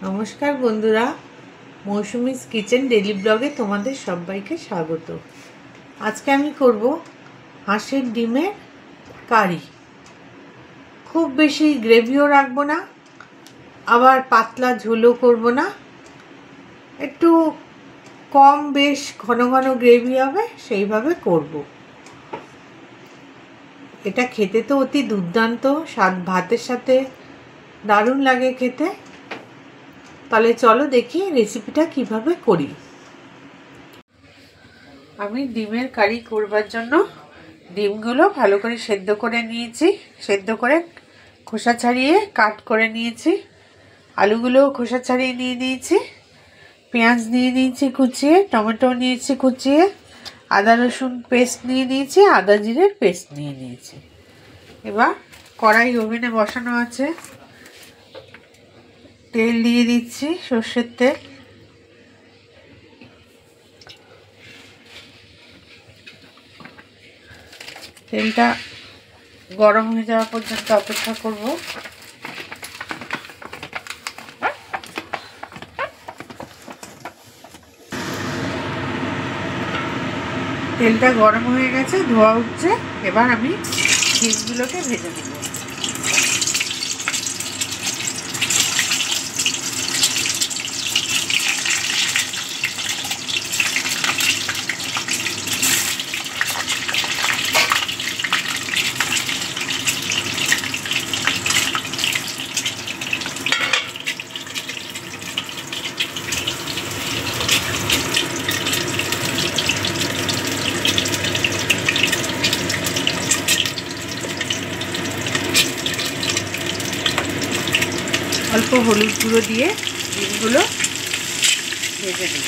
नमस्कार बंधुरा मौसुमीज kitchen daily ब्लगे तुम्हारे सबाइके स्वागत। आज के आमी करब हाঁসের ডিমের কারি। खूब बेशी ग्रेविও राखबो ना, आबार पातला झोलो करब ना, एकटू कम बेश घन घन ग्रेवि होबे सेइभाবে करब। এটা খেতে তো অতি দুর্দান্ত স্বাদ, ভাতের সাথে দারুণ লাগে খেতে। তাহলে চলো দেখি রেসিপিটা কিভাবে করি। আমি ডিমের কারি করবার জন্য ডিমগুলো ভালো করে সেদ্ধ করে নিয়েছি, সেদ্ধ করে খোসা ছাড়িয়ে কাট করে নিয়েছি। আলুগুলোও খোসা ছাড়িয়ে নিয়ে নিয়েছি। পেঁয়াজ নিয়ে নিয়েছি কুচিয়ে, টমেটো নিয়েছি কুচিয়ে, আদা রসুন পেস্ট নিয়ে নিয়েছি, আদা জিরের পেস্ট নিয়ে নিয়েছি। এবার কড়াই ওভেনে বসানো আছে, তেল দিয়ে দিচ্ছি, সর্ষের তেল। তেলটা গরম হয়ে যাওয়া পর্যন্ত অপেক্ষা করব। তেলটা গরম হয়ে গেছে, ধোয়া উঠছে। এবার আমি ডিমগুলোকে ভেজে নেব। অল্প হলুদ গুঁড়ো দিয়ে ডিমগুলো ভেজে নেব।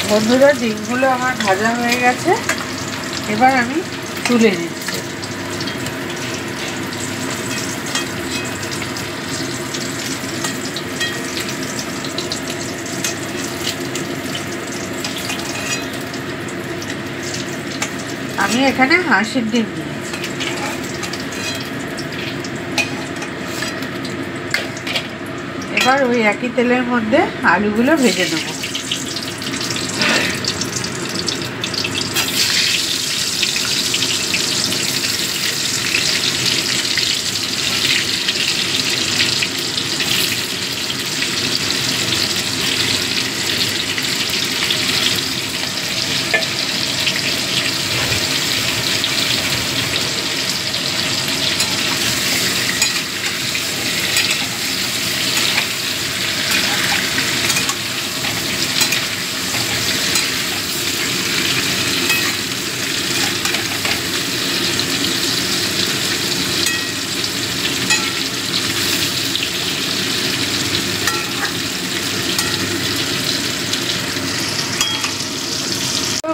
বন্ধুরা, ডিমগুলো আমার ভাজা হয়ে গেছে, এবার আমি তুলে নিচ্ছি। আমি এখানে হাঁসের ডিম নিয়েছি। এবার ওই একই তেলের মধ্যে আলুগুলো ভেজে নেব।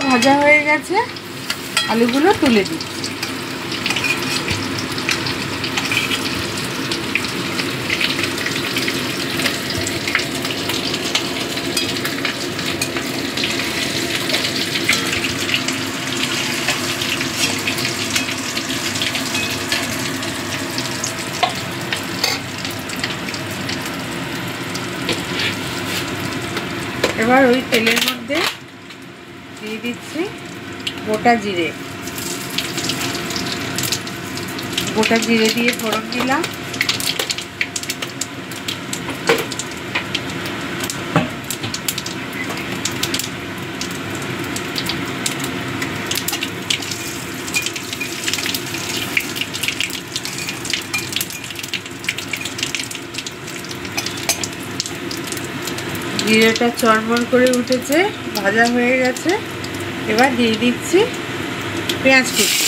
ভাজা হয়ে গেছে, আলুগুলো তুলে দিচ্ছি। এবার ওই তেলের মধ্যে দিয়ে দিচ্ছি গোটা জিরে। গোটা জিরে দিয়ে ফোড়ন দিলাম। জিরেটা চড়মড় করে উঠেছে, ভাজা হয়ে গেছে। এবার দিয়ে দিচ্ছি পেঁয়াজ কুচি।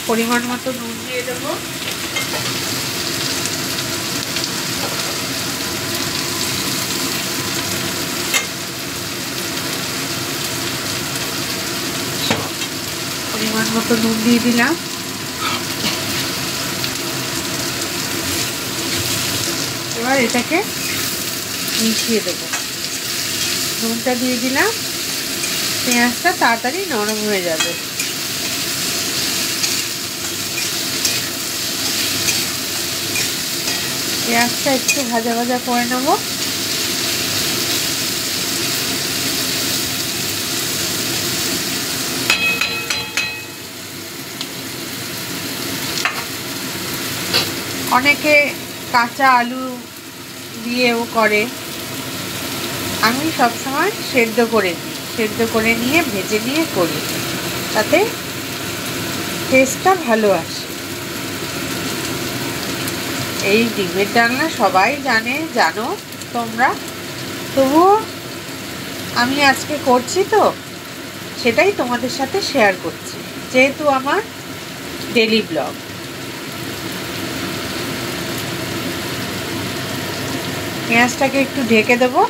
পরিমাণ মতো নুন দিয়ে দেবো। পরিমাণ মতো নুন দিয়ে দিলাম। এবার এটাকে মিশিয়ে দেবো। নুনটা দিয়ে দিলাম, পেঁয়াজটা তাড়াতাড়ি নরম হয়ে যাবে। পেঁয়াজটা একটু ভাজা ভাজা করে নেব। অনেকে কাঁচা আলু দিয়েও করে, আমি সবসময় সেদ্ধ করে দিই। সেদ্ধ করে নিয়ে ভেজে নিয়ে করি, তাতে টেস্টটা ভালো আসে। এই ডিমের ডালনা সবাই জানো তোমরা, তবুও আমি আজকে করছি তো, সেটাই তোমাদের সাথে শেয়ার করছি, যেহেতু আমার ডেলি ব্লগ। পেঁয়াজটাকে একটু ঢেকে দেবো।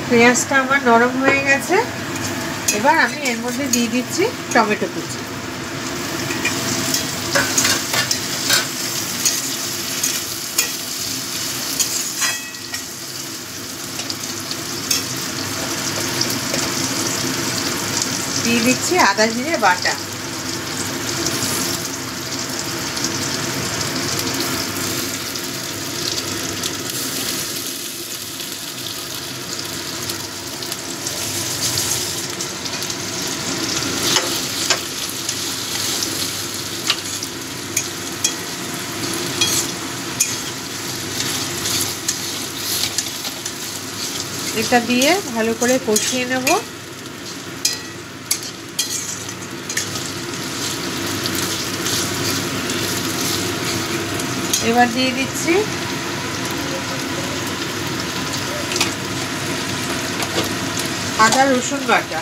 পেঁয়াজটা আমার নরম হয়ে গেছে। এবার আমি এর মধ্যে দিয়ে দিচ্ছি টমেটো কুচি। দিয়ে দিচ্ছি আদা জিরে বাটা। এটা দিয়ে ভালো করে কষিয়ে নেব। এবার দিয়ে দিচ্ছি আদা রসুন বাটা।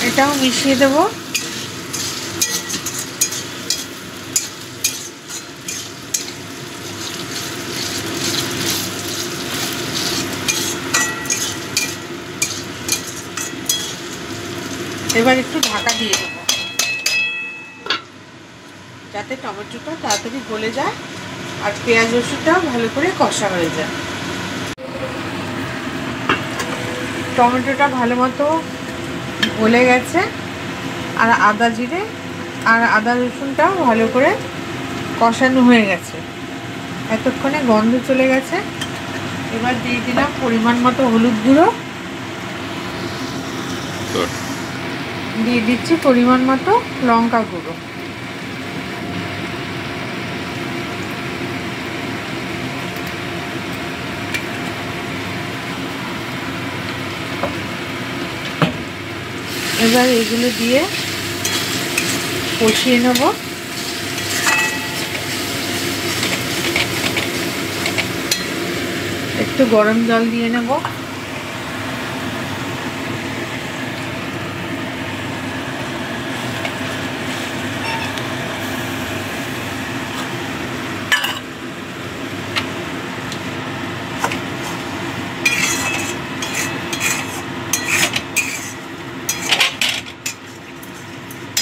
এটাও মিশিয়ে দেব। এবার একটু ঢাকা দিয়ে দেবো, যাতে টমেটোটা তাড়াতাড়ি গলে যায় আর পেঁয়াজ রসুনটাও ভালো করে কষা হয়ে যায়। টমেটোটা ভালো মতো গলে গেছে, আর আদা জিরে আর আদা রসুনটাও ভালো করে কষানো হয়ে গেছে। এতক্ষণে গন্ধ চলে গেছে। এবার দিয়ে দিলাম পরিমাণ মতো হলুদ গুঁড়ো, দিয়ে দিচ্ছি পরিমাণ মতো লঙ্কা গুঁড়ো। এবার এগুলো দিয়ে কষিয়ে নেব। একটু গরম জল দিয়ে নেব।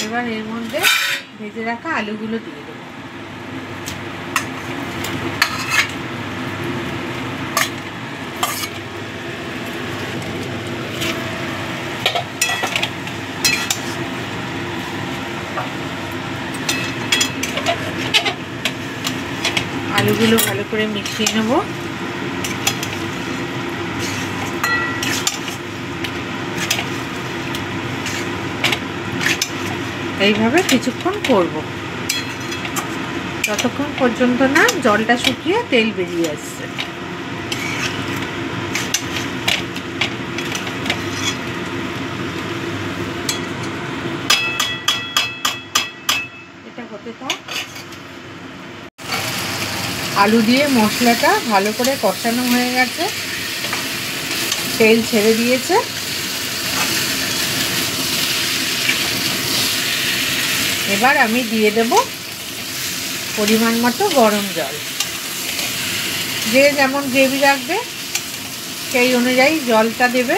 এবার এর মধ্যে ভেজে রাখা আলুগুলো দিয়ে দেবো। আলুগুলো ভালো করে মিশিয়ে নেব। এইভাবে কিছুক্ষণ করব, ততক্ষণ পর্যন্ত না জলটা শুকিয়ে তেল বেরিয়ে আসছে। এটা হতে থাক। আলু দিয়ে মশলাটা ভালো করে কষানো হয়ে গেছে, তেল ছেড়ে দিয়েছে। এবার আমি দিয়ে দেব পরিমাণ মতো গরম জল। যে যেমন গ্রেভি রাখবে সেই অনুযায়ী জলটা দেবে।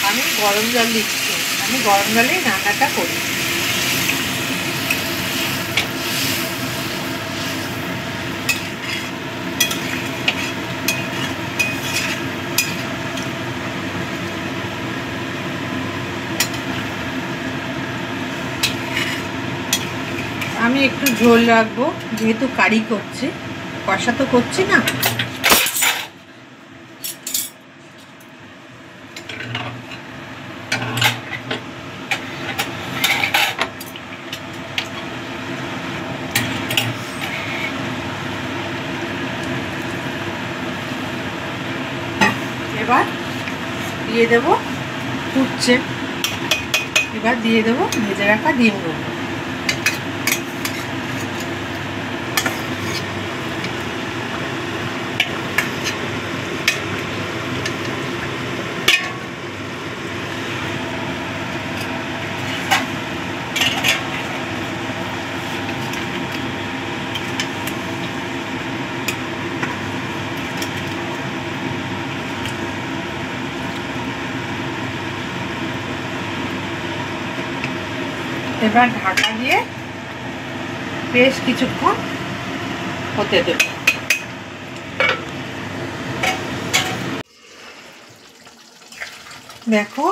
আমি গরম জল দিচ্ছি, আমি গরম জলেই রান্নাটা করি। আমি একটু ঝোল রাখবো, যেহেতু কারি করছি, কষা তো করছি না। এবার দিয়ে দেবো, ফুটছে, এবার দিয়ে দেবো ভেজে রাখা ডিমগুলো। এবার ঢাকা দিয়ে বেশ কিছুক্ষণ হতে দেব। দেখো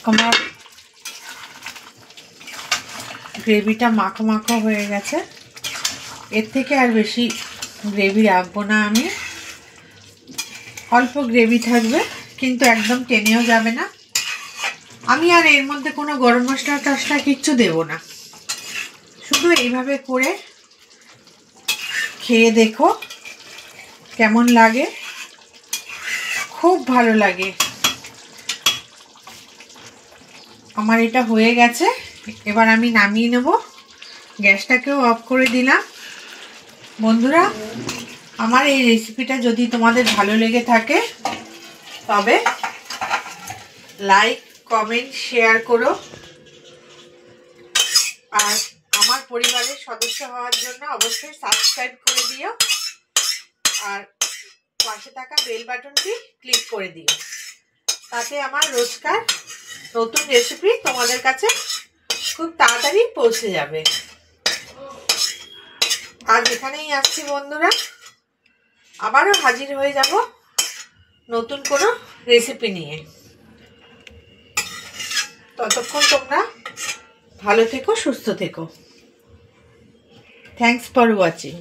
আমার গ্রেভিটা মাখো মাখো হয়ে গেছে। এর থেকে আর বেশি গ্রেভি রাখবো না আমি, অল্প গ্রেভি থাকবে, কিন্তু একদম টেনেও যাবে না। আমি আর এর মধ্যে কোনো গরম মশলা টশলা কিচ্ছু দেব না। শুধু এইভাবে করে খেয়ে দেখো কেমন লাগে, খুব ভালো লাগে। আমার এটা হয়ে গেছে, এবার আমি নামিয়ে নেব। গ্যাসটাকেও অফ করে দিলাম। বন্ধুরা, আমার এই রেসিপিটা যদি তোমাদের ভালো লেগে থাকে তবে লাইক, কমেন্ট, শেয়ার করো। আর আমার পরিবারের সদস্য হওয়ার জন্য অবশ্যই সাবস্ক্রাইব করে দিও, আর পাশে থাকা বেল বাটনটি ক্লিক করে দিও। তাতে আমার রোজকার নতুন রেসিপি তোমাদের কাছে খুব তাড়াতাড়ি পৌঁছে যাবে। আজ এখানেই আসছি বন্ধুরা, আবারও হাজির হয়ে যাব নতুন কোনো রেসিপি নিয়ে। ততক্ষণ তোমরা ভালো থেকো, সুস্থ থেকো। Thanks for watching.